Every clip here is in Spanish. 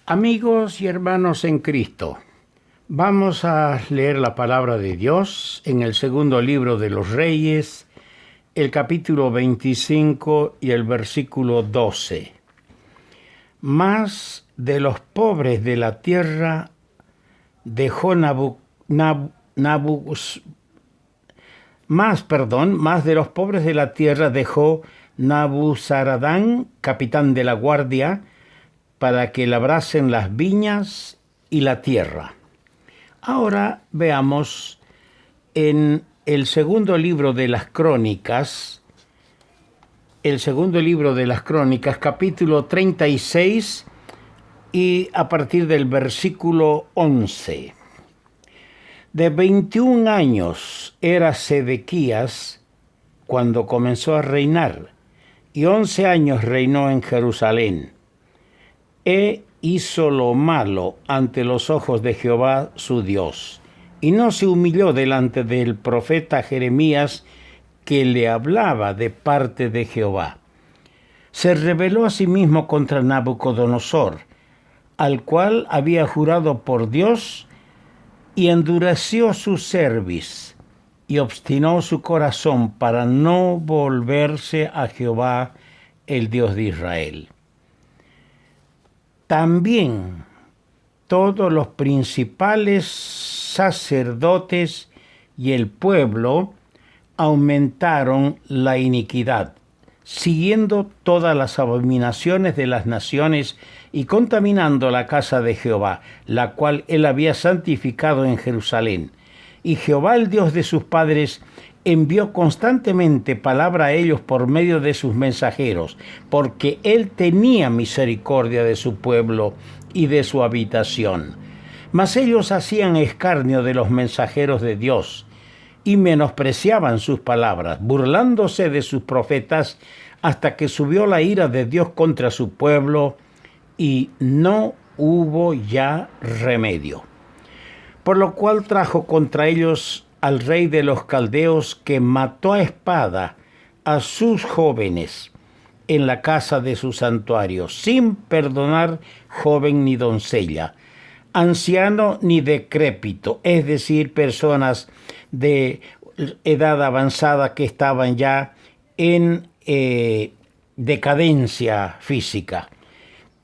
Amigos y hermanos en Cristo, vamos a leer la palabra de Dios en el segundo libro de los Reyes, el capítulo 25 y el versículo 12. Más de los pobres de la tierra dejó más de los pobres de la tierra dejó Nabuzaradán, capitán de la guardia, para que labrasen las viñas y la tierra. Ahora veamos en el segundo libro de las Crónicas, capítulo 36 y a partir del versículo 11. De 21 años era Sedequías cuando comenzó a reinar, y 11 años reinó en Jerusalén. Hizo lo malo ante los ojos de Jehová su Dios, y no se humilló delante del profeta Jeremías, que le hablaba de parte de Jehová. Se rebeló asimismo contra Nabucodonosor, al cual había jurado por Dios, y endureció su cerviz, y obstinó su corazón para no volverse a Jehová, el Dios de Israel. También todos los principales sacerdotes y el pueblo aumentaron la iniquidad, siguiendo todas las abominaciones de las naciones y contaminando la casa de Jehová, la cual él había santificado en Jerusalén. Y Jehová, el Dios de sus padres, envió constantemente palabra a ellos por medio de sus mensajeros, porque él tenía misericordia de su pueblo y de su habitación. Mas ellos hacían escarnio de los mensajeros de Dios y menospreciaban sus palabras, burlándose de sus profetas, hasta que subió la ira de Dios contra su pueblo y no hubo ya remedio. Por lo cual trajo contra ellos al rey de los caldeos, que mató a espada a sus jóvenes en la casa de su santuario, sin perdonar joven ni doncella, anciano ni decrépito, es decir, personas de edad avanzada que estaban ya en decadencia física.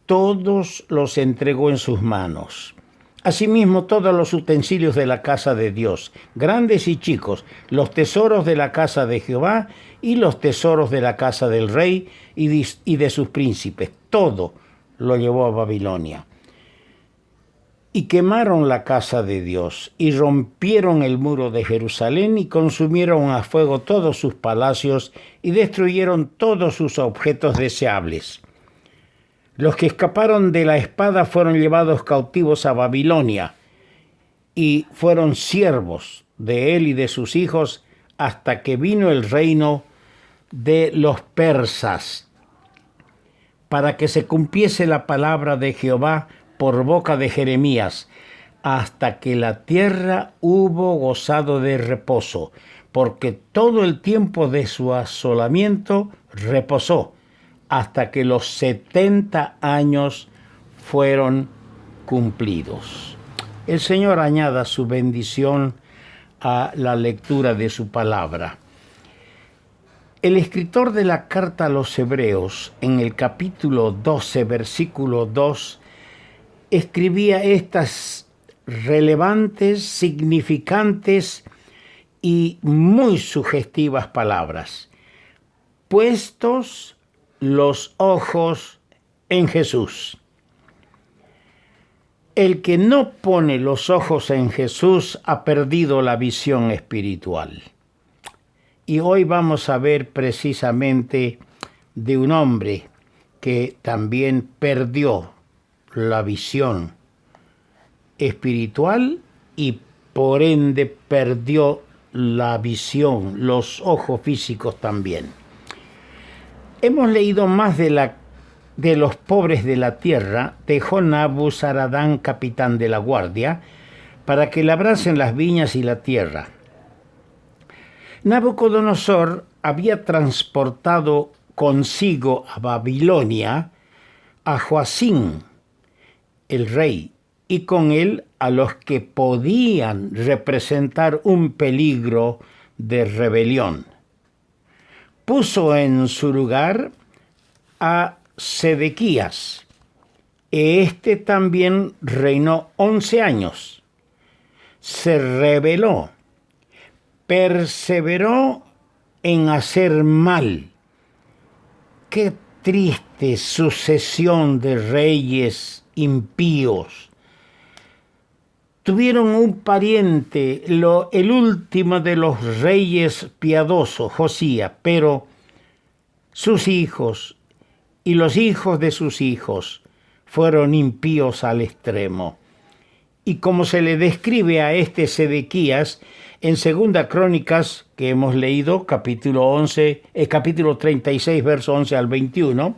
Todos los entregó en sus manos. Asimismo, todos los utensilios de la casa de Dios, grandes y chicos, los tesoros de la casa de Jehová y los tesoros de la casa del rey y de sus príncipes, todo lo llevó a Babilonia. Y quemaron la casa de Dios, y rompieron el muro de Jerusalén, y consumieron a fuego todos sus palacios, y destruyeron todos sus objetos deseables. Los que escaparon de la espada fueron llevados cautivos a Babilonia, y fueron siervos de él y de sus hijos hasta que vino el reino de los persas, para que se cumpliese la palabra de Jehová por boca de Jeremías, hasta que la tierra hubo gozado de reposo, porque todo el tiempo de su asolamiento reposó, hasta que los 70 años fueron cumplidos. El Señor añada su bendición a la lectura de su palabra. El escritor de la carta a los Hebreos, en el capítulo 12, versículo 2, escribía estas relevantes, significantes y muy sugestivas palabras: puestos los ojos en Jesús. El que no pone los ojos en Jesús ha perdido la visión espiritual. Y hoy vamos a ver precisamente de un hombre que también perdió la visión espiritual y por ende perdió la visión, los ojos físicos también. Hemos leído más de los pobres de la tierra, dejó Nabuzaradán, capitán de la guardia, para que labrasen las viñas y la tierra. Nabucodonosor había transportado consigo a Babilonia a Joacim, el rey, y con él a los que podían representar un peligro de rebelión. Puso en su lugar a Sedequías. Este también reinó 11 años. Se rebeló, perseveró en hacer mal. Qué triste sucesión de reyes impíos. Tuvieron un pariente, el último de los reyes piadosos, Josías, pero sus hijos y los hijos de sus hijos fueron impíos al extremo. Y como se le describe a este Sedequías en Segunda Crónicas, que hemos leído, capítulo 36, verso 11 al 21,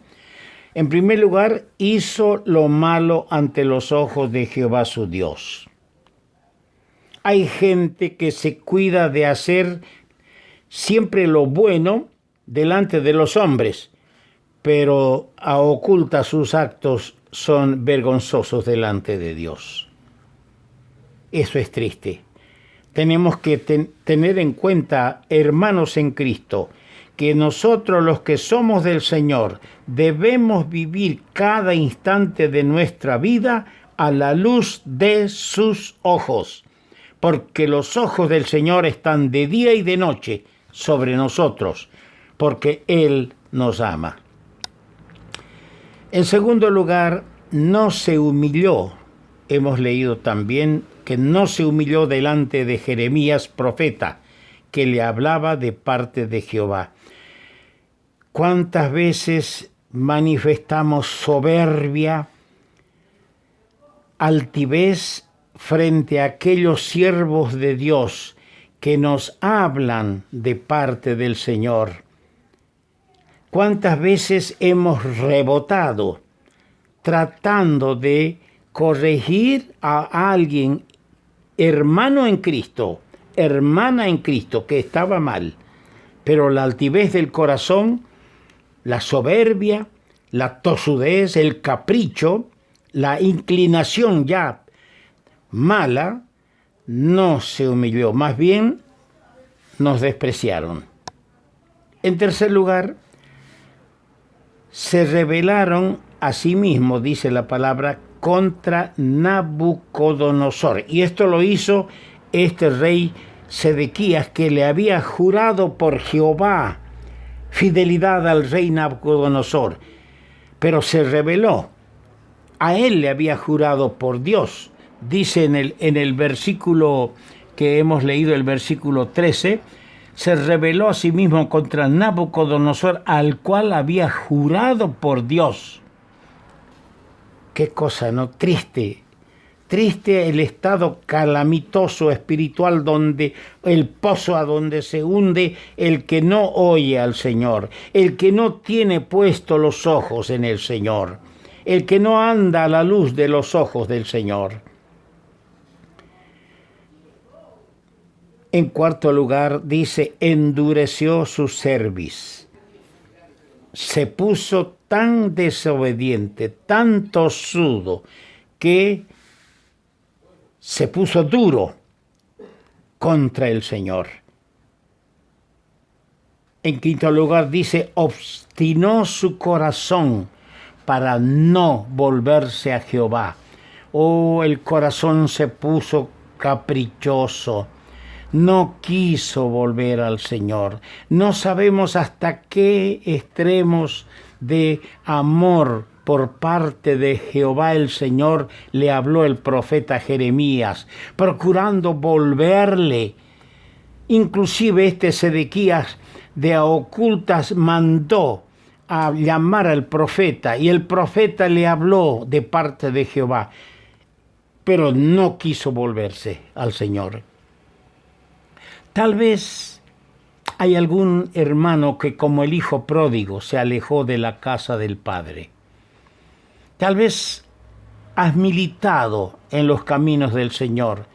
en primer lugar, hizo lo malo ante los ojos de Jehová su Dios. Hay gente que se cuida de hacer siempre lo bueno delante de los hombres, pero oculta sus actos son vergonzosos delante de Dios. Eso es triste. Tenemos que tener en cuenta, hermanos en Cristo, que nosotros los que somos del Señor debemos vivir cada instante de nuestra vida a la luz de sus ojos, porque los ojos del Señor están de día y de noche sobre nosotros, porque Él nos ama. En segundo lugar, no se humilló. Hemos leído también que no se humilló delante de Jeremías, profeta, que le hablaba de parte de Jehová. ¿Cuántas veces manifestamos soberbia, altivez frente a aquellos siervos de Dios que nos hablan de parte del Señor? ¿Cuántas veces hemos rebotado tratando de corregir a alguien, hermano en Cristo, hermana en Cristo, que estaba mal? Pero la altivez del corazón, la soberbia, la tosudez, el capricho, la inclinación ya mala, no se humilló, más bien nos despreciaron. En tercer lugar, se rebelaron a sí mismos, dice la palabra, contra Nabucodonosor. Y esto lo hizo este rey Sedequías, que le había jurado por Jehová fidelidad al rey Nabucodonosor, pero se rebeló. A él le había jurado por Dios. Dice en el versículo que hemos leído, el versículo 13, se rebeló a sí mismo contra Nabucodonosor, al cual había jurado por Dios. Qué cosa, ¿no? Triste el estado calamitoso espiritual, donde el pozo a donde se hunde el que no oye al Señor, el que no tiene puesto los ojos en el Señor, el que no anda a la luz de los ojos del Señor. En cuarto lugar, dice, endureció su cerviz. Se puso tan desobediente, tan tosudo, que se puso duro contra el Señor. En quinto lugar, dice, obstinó su corazón para no volverse a Jehová. Oh, el corazón se puso caprichoso. No quiso volver al Señor. No sabemos hasta qué extremos de amor por parte de Jehová el Señor le habló el profeta Jeremías, procurando volverle. Inclusive este Sedequías de a ocultas mandó a llamar al profeta, y el profeta le habló de parte de Jehová, pero no quiso volverse al Señor. Tal vez hay algún hermano que, como el hijo pródigo, se alejó de la casa del Padre. Tal vez has militado en los caminos del Señor.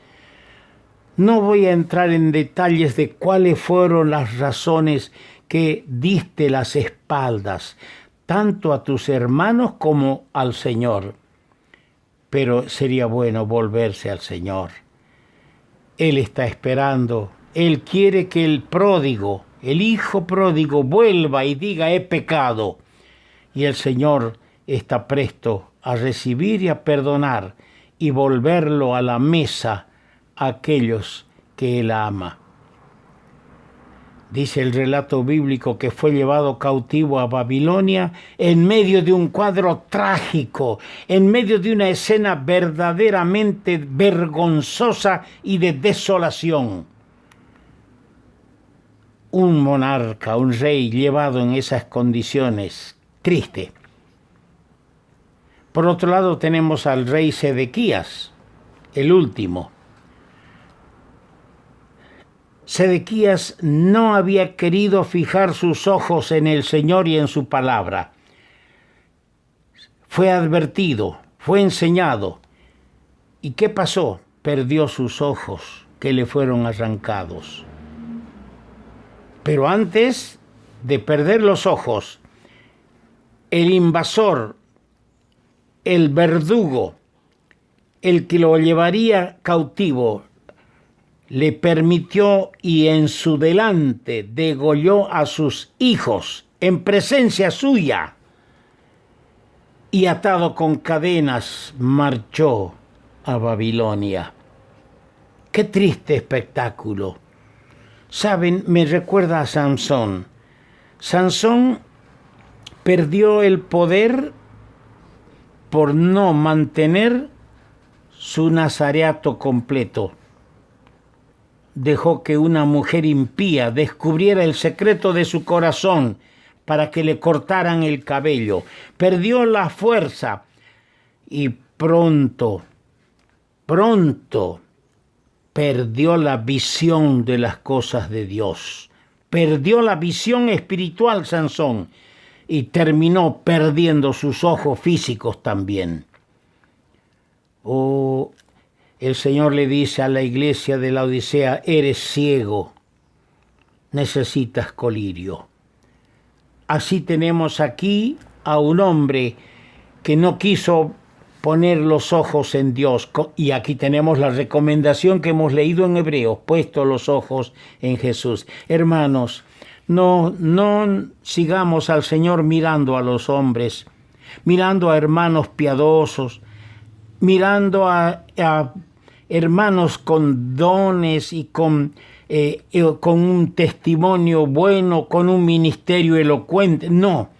No voy a entrar en detalles de cuáles fueron las razones que diste las espaldas, tanto a tus hermanos como al Señor. pero sería bueno volverse al Señor. Él está esperando. Él quiere que el pródigo, el hijo pródigo, vuelva y diga: he pecado. Y el Señor está presto a recibir y a perdonar y volverlo a la mesa a aquellos que Él ama. Dice el relato bíblico que fue llevado cautivo a Babilonia en medio de un cuadro trágico, en medio de una escena verdaderamente vergonzosa y de desolación. Un monarca, un rey llevado en esas condiciones, triste. Por otro lado tenemos al rey Sedequías, el último. Sedequías no había querido fijar sus ojos en el Señor y en su palabra. Fue advertido, fue enseñado. ¿Y qué pasó? Perdió sus ojos, que le fueron arrancados. Pero antes de perder los ojos, el invasor, el verdugo, el que lo llevaría cautivo, le permitió y en su delante degolló a sus hijos en presencia suya, y atado con cadenas marchó a Babilonia. Qué triste espectáculo. Saben, me recuerda a Sansón. Sansón perdió el poder por no mantener su nazareato completo. Dejó que una mujer impía descubriera el secreto de su corazón para que le cortaran el cabello. Perdió la fuerza y pronto perdió la visión de las cosas de Dios. Perdió la visión espiritual Sansón y terminó perdiendo sus ojos físicos también. El Señor le dice a la iglesia de la Odisea: eres ciego, necesitas colirio. Así tenemos aquí a un hombre que no quiso poner los ojos en Dios. Y aquí tenemos la recomendación que hemos leído en Hebreos: puesto los ojos en Jesús. Hermanos, no sigamos al Señor mirando a los hombres, mirando a hermanos piadosos, mirando a hermanos con dones y con un testimonio bueno, con un ministerio elocuente. No,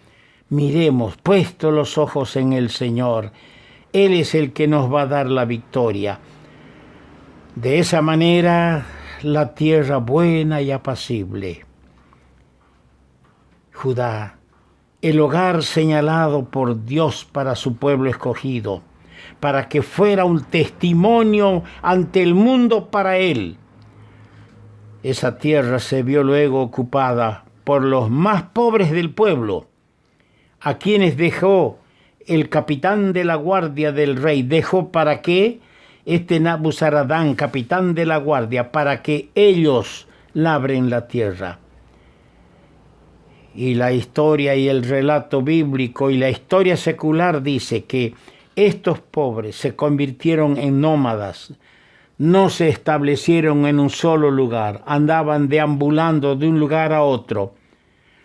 miremos, puesto los ojos en el Señor. Él es el que nos va a dar la victoria. De esa manera, la tierra buena y apacible, Judá, el hogar señalado por Dios para su pueblo escogido, para que fuera un testimonio ante el mundo para él. Esa tierra se vio luego ocupada por los más pobres del pueblo, a quienes dejó el capitán de la guardia del rey. Dejó para que Nabuzaradán, capitán de la guardia, para que ellos labren la tierra. Y la historia y el relato bíblico y la historia secular dice que estos pobres se convirtieron en nómadas, no se establecieron en un solo lugar, andaban deambulando de un lugar a otro.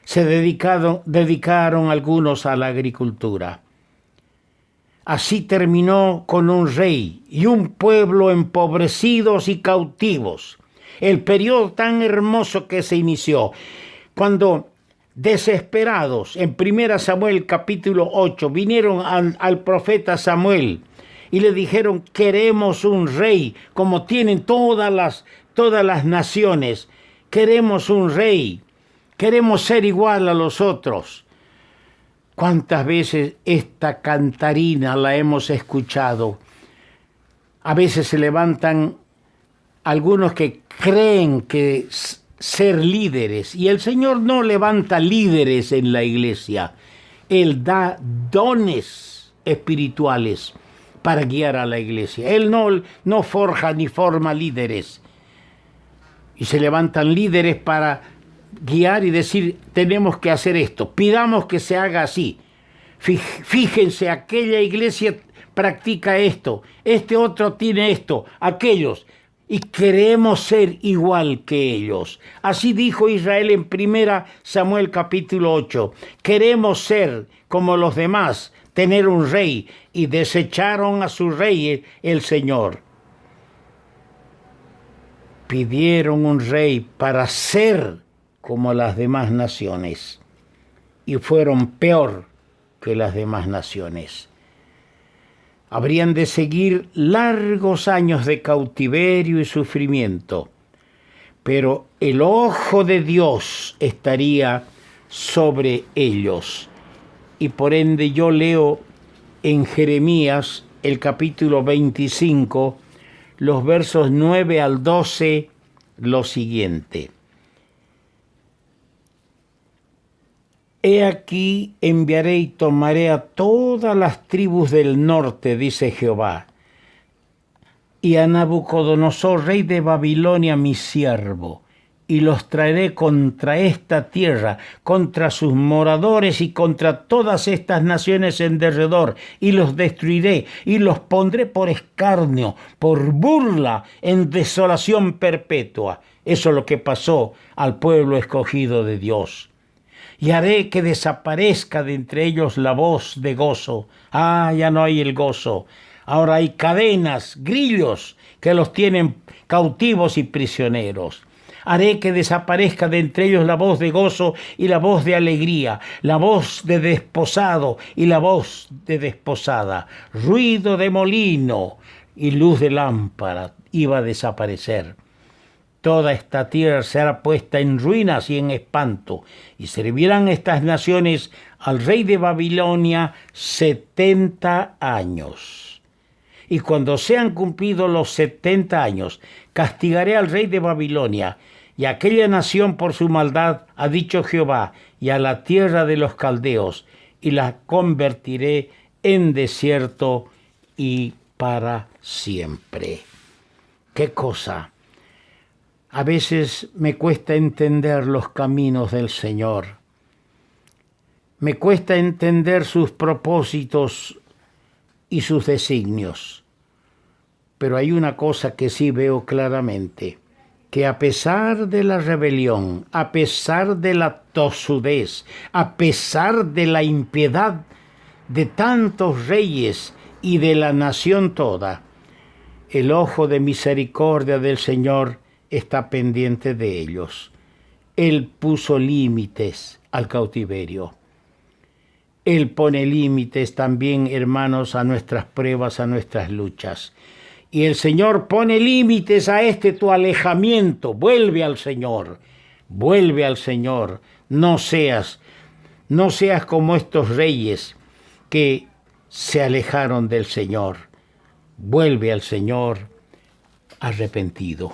Se dedicaron algunos a la agricultura. Así terminó con un rey y un pueblo empobrecidos y cautivos. El periodo tan hermoso que se inició, cuando desesperados, en 1 Samuel capítulo 8, vinieron al profeta Samuel y le dijeron: queremos un rey, como tienen todas las naciones. Queremos un rey, queremos ser igual a los otros. ¿Cuántas veces esta cantarina la hemos escuchado? A veces se levantan algunos que creen que ser líderes, y el Señor no levanta líderes en la iglesia. Él da dones espirituales para guiar a la iglesia. Él no forja ni forma líderes. Y se levantan líderes para guiar y decir: tenemos que hacer esto, pidamos que se haga así. Fíjense, aquella iglesia practica esto, este otro tiene esto, aquellos, y queremos ser igual que ellos. Así dijo Israel en 1 Samuel capítulo 8. Queremos ser como los demás, tener un rey, y desecharon a su rey el Señor. Pidieron un rey para ser como las demás naciones, y fueron peor que las demás naciones. Habrían de seguir largos años de cautiverio y sufrimiento, pero el ojo de Dios estaría sobre ellos. Y por ende yo leo en Jeremías el capítulo 25, los versos 9 al 12, lo siguiente. He aquí enviaré y tomaré a todas las tribus del norte, dice Jehová, y a Nabucodonosor, rey de Babilonia, mi siervo, y los traeré contra esta tierra, contra sus moradores y contra todas estas naciones en derredor, y los destruiré, y los pondré por escarnio, por burla, en desolación perpetua. Eso es lo que pasó al pueblo escogido de Dios. Y haré que desaparezca de entre ellos la voz de gozo. Ya no hay el gozo. Ahora hay cadenas, grillos, que los tienen cautivos y prisioneros. Haré que desaparezca de entre ellos la voz de gozo y la voz de alegría, la voz de desposado y la voz de desposada. Ruido de molino y luz de lámpara iba a desaparecer. Toda esta tierra será puesta en ruinas y en espanto, y servirán estas naciones al rey de Babilonia 70 años. Y cuando sean cumplidos los 70 años, castigaré al rey de Babilonia y a aquella nación por su maldad, ha dicho Jehová, y a la tierra de los caldeos, y la convertiré en desierto y para siempre. ¿Qué cosa? A veces me cuesta entender los caminos del Señor. Me cuesta entender sus propósitos y sus designios. Pero hay una cosa que sí veo claramente, que a pesar de la rebelión, a pesar de la tosudez, a pesar de la impiedad de tantos reyes y de la nación toda, el ojo de misericordia del Señor está pendiente de ellos. Él puso límites al cautiverio. Él pone límites también, hermanos, a nuestras pruebas, a nuestras luchas. Y el Señor pone límites a tu alejamiento. Vuelve al Señor. Vuelve al Señor. No seas como estos reyes que se alejaron del Señor. Vuelve al Señor arrepentido.